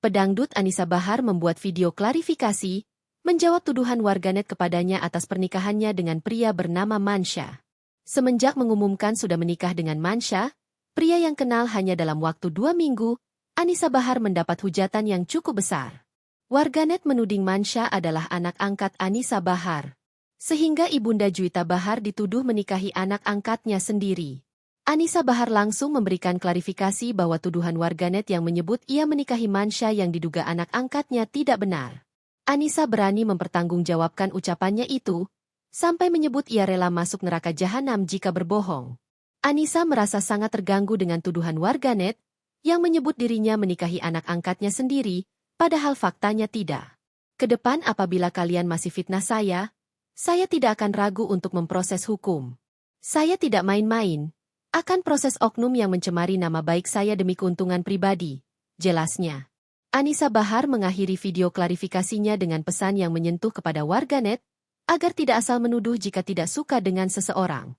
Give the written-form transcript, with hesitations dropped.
Pedangdut Anisa Bahar membuat video klarifikasi, menjawab tuduhan warganet kepadanya atas pernikahannya dengan pria bernama Mansha. Semenjak mengumumkan sudah menikah dengan Mansha, pria yang kenal hanya dalam waktu 2 minggu, Anisa Bahar mendapat hujatan yang cukup besar. Warganet menuding Mansha adalah anak angkat Anisa Bahar. Sehingga Ibunda Juwita Bahar dituduh menikahi anak angkatnya sendiri. Anisa Bahar langsung memberikan klarifikasi bahwa tuduhan warganet yang menyebut ia menikahi Mansha yang diduga anak angkatnya tidak benar. Anisa berani mempertanggungjawabkan ucapannya itu, sampai menyebut ia rela masuk neraka jahanam jika berbohong. Anisa merasa sangat terganggu dengan tuduhan warganet, yang menyebut dirinya menikahi anak angkatnya sendiri, padahal faktanya tidak. Kedepan apabila kalian masih fitnah saya tidak akan ragu untuk memproses hukum. Saya tidak main-main, akan proses oknum yang mencemari nama baik saya demi keuntungan pribadi, jelasnya. Anisa Bahar mengakhiri video klarifikasinya dengan pesan yang menyentuh kepada warganet, agar tidak asal menuduh jika tidak suka dengan seseorang.